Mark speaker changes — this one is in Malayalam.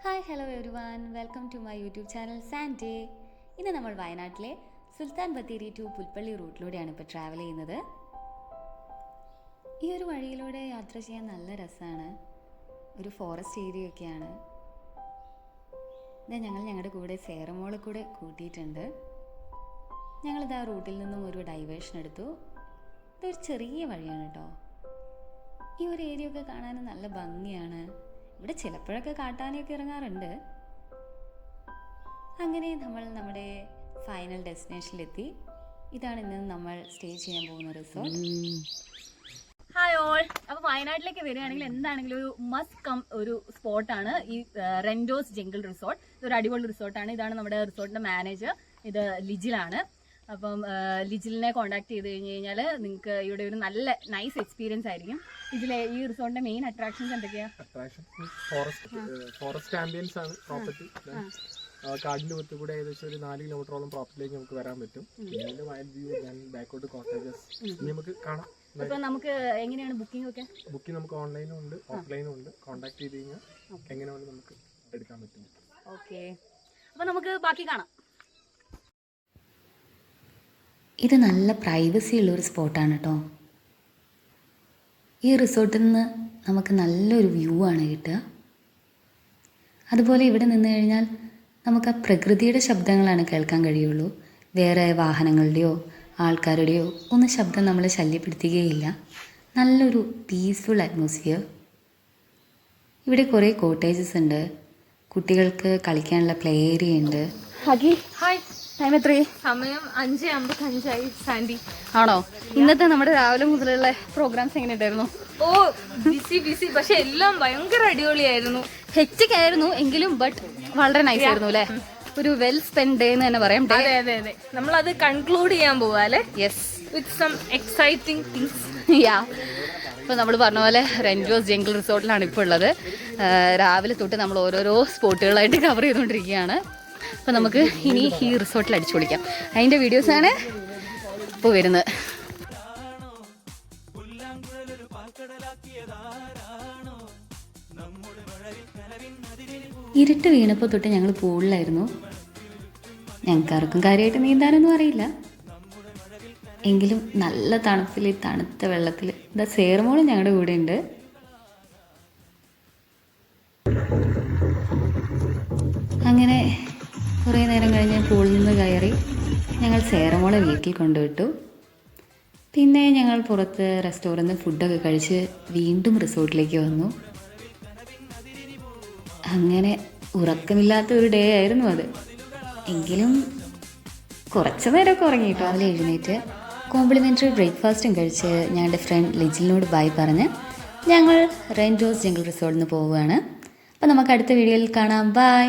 Speaker 1: Hi hello everyone, welcome to my YouTube channel Sunday. ഇന്ന് നമ്മൾ വയനാട്ടിലെ സുൽത്താൻ ബത്തേരി ടു പുൽപ്പള്ളി റൂട്ടിലൂടെയാണ് ഇപ്പോൾ ട്രാവൽ ചെയ്യുന്നത്. ഈ ഒരു വഴിയിലൂടെ യാത്ര ചെയ്യാൻ നല്ല രസമാണ്. ഒരു ഫോറസ്റ്റ് ഏരിയ ഒക്കെയാണ്. ഇതാ ഞങ്ങൾ ഞങ്ങളുടെ കൂടെ സേറമോളെ കൂടെ കൂട്ടിയിട്ടുണ്ട്. ഞങ്ങളിതാ റൂട്ടിൽ നിന്നും ഒരു ഡൈവേഷൻ എടുത്തു. ഇതൊരു ചെറിയ വഴിയാണ് കേട്ടോ. ഈ ഒരു ഏരിയ ഒക്കെ കാണാൻ നല്ല ഭംഗിയാണ്. ഇവിടെ ചിലപ്പോഴൊക്കെ കാട്ടാനയൊക്കെ ഇറങ്ങാറുണ്ട്. അങ്ങനെ നമ്മൾ നമ്മുടെ ഫൈനൽ ഡെസ്റ്റിനേഷനിലെത്തി. ഇതാണ് ഇന്ന് നമ്മൾ സ്റ്റേ ചെയ്യാൻ പോകുന്ന റിസോർട്ട്.
Speaker 2: Hi all. അപ്പോൾ വയനാട്ടിലേക്ക് വരികയാണെങ്കിൽ എന്താണെങ്കിലും ഒരു മസ്റ്റ് കം ഒരു സ്പോട്ടാണ് ഈ റെൻഡോസ് ജംഗിൾ റിസോർട്ട്. ഇതൊരു അടിപൊളി റിസോർട്ടാണ്. ഇതാണ് നമ്മുടെ റിസോർട്ടിന്റെ മാനേജർ, ഇത് ലിജിലാണ്. അപ്പം ലിജിലിനെ കോൺടാക്ട് ചെയ്ത് കഴിഞ്ഞ് കഴിഞ്ഞാൽ നിങ്ങൾക്ക് ഇവിടെ ഒരു നല്ല നൈസ് എക്സ്പീരിയൻസ് ആയിരിക്കും. ഇതിലെ ഈ റിസോർട്ടിന്റെ മെയിൻ അട്രാക്ഷൻസ് എന്തൊക്കെയാണ്?
Speaker 3: ഫോറസ്റ്റ് ആംബിയൻസ് ആണ് പ്രോപ്പർട്ടി. കാടിന്റെ ഒത്തു കൂടെ ഏകദേശം ഒരു 4 കിലോമീറ്ററോളം പ്രോപ്പർട്ടിയിലേക്ക് നമുക്ക് വരാൻ പറ്റും. പിന്നെ വൈൽഡ് വ്യൂ, ബാക്കോട്ട് കോട്ടേജസ് നമുക്ക് കാണാം.
Speaker 2: അപ്പൊ നമുക്ക് എങ്ങനെയാണ് ബുക്കിംഗ് ഒക്കെ?
Speaker 3: ബുക്കിംഗ് നമുക്ക് ഓൺലൈനും ഉണ്ട് ഓഫ്ലൈനും ഉണ്ട്. കോൺടാക്ട് ചെയ്ത് കഴിഞ്ഞാൽ എങ്ങനെയാണ് നമുക്ക് എടുക്കാൻ പറ്റും.
Speaker 2: ഓക്കെ, അപ്പൊ നമുക്ക് ബാക്കി കാണാം.
Speaker 1: ഇത് നല്ല പ്രൈവസി ഉള്ളൊരു സ്പോട്ടാണ് കേട്ടോ. ഈ റിസോർട്ടിൽ നിന്ന് നമുക്ക് നല്ലൊരു വ്യൂ ആണ് കിട്ടുക. അതുപോലെ ഇവിടെ നിന്ന് കഴിഞ്ഞാൽ നമുക്ക് ആ പ്രകൃതിയുടെ ശബ്ദങ്ങളാണ് കേൾക്കാൻ കഴിയുള്ളൂ. വേറെ വാഹനങ്ങളുടെയോ ആൾക്കാരുടെയോ ഒന്നും ശബ്ദം നമ്മളെ ശല്യപ്പെടുത്തുകയില്ല. നല്ലൊരു പീസ്ഫുൾ അറ്റ്മോസ്ഫിയർ. ഇവിടെ കുറേ കോട്ടേജസ് ഉണ്ട്. കുട്ടികൾക്ക് കളിക്കാനുള്ള പ്ലേ ഏരിയ ഉണ്ട്.
Speaker 2: ഹായ്, ടൈം എത്രയായി?
Speaker 4: സമയം 5:55 സാൻഡി.
Speaker 2: ആണോ? ഇന്നത്തെ നമ്മുടെ രാവിലെ മുതലുള്ള പ്രോഗ്രാംസ് എങ്ങനെയുണ്ടായിരുന്നു?
Speaker 4: ഓ, ബിസി പക്ഷെ എല്ലാം ഭയങ്കര അടിപൊളിയായിരുന്നു.
Speaker 2: ഹെക്റ്റിക് ആയിരുന്നു എങ്കിലും ബട്ട് വളരെ നൈസ് ആയിരുന്നു അല്ലേ? ഒരു വെൽ സ്പെൻഡ് ഡേ എന്ന് തന്നെ പറയാം.
Speaker 4: അതെ, നമ്മളത് കൺക്ലൂഡ് ചെയ്യാൻ പോവാ അല്ലേ?
Speaker 2: Yes,
Speaker 4: with some exciting things.
Speaker 2: Yeah, ഇപ്പോൾ നമ്മൾ പറഞ്ഞ പോലെ റെൻഡോസ് ജംഗിൾ റിസോർട്ടിലാണ് ഇപ്പോൾ ഉള്ളത്. രാവിലെ തൊട്ട് നമ്മൾ ഓരോരോ സ്പോട്ടുകളായിട്ട് കവർ ചെയ്തുകൊണ്ടിരിക്കുകയാണ്. അപ്പോൾ നമുക്ക് ഇനി ഈ റിസോർട്ടിൽ അടിച്ചു പൊളിക്കാം. അതിൻ്റെ വീഡിയോസാണ് ഇപ്പോൾ വരുന്നത്.
Speaker 1: ഇരുട്ട് വീണപ്പോൾ തൊട്ട് ഞങ്ങൾ പൂളിലായിരുന്നു. ഞങ്ങൾക്കാർക്കും കാര്യമായിട്ട് നീന്താനൊന്നും അറിയില്ല. എങ്കിലും നല്ല തണുപ്പിൽ, തണുത്ത വെള്ളത്തിൽ ഇതാ സേറമോളും ഞങ്ങളുടെ കൂടെ ഉണ്ട്. അങ്ങനെ കുറേ നേരം കഴിഞ്ഞ് പൂളിൽ നിന്ന് കയറി ഞങ്ങൾ സേറമോളെ വീട്ടിൽ കൊണ്ടുവിട്ടു. പിന്നെ ഞങ്ങൾ പുറത്ത് റെസ്റ്റോറൻറ്റിൽ നിന്ന് ഫുഡൊക്കെ കഴിച്ച് വീണ്ടും റിസോർട്ടിലേക്ക് വന്നു. അങ്ങനെ ഉറക്കമില്ലാത്ത ഒരു ഡേ ആയിരുന്നു അത്. എങ്കിലും കുറച്ച് നേരമൊക്കെ ഉറങ്ങി. രാവിലെ എഴുന്നേറ്റ് കോംപ്ലിമെൻ്ററി ബ്രേക്ക്ഫാസ്റ്റും കഴിച്ച് ഞങ്ങളുടെ ഫ്രണ്ട് ലിജിലിനോട് ബൈ പറഞ്ഞ് ഞങ്ങൾ റെൻഡോസ് ജംഗിൾ റിസോർട്ടിൽ നിന്ന് പോവുകയാണ്. അപ്പോൾ നമുക്ക് അടുത്ത വീഡിയോയിൽ കാണാം. ബൈ.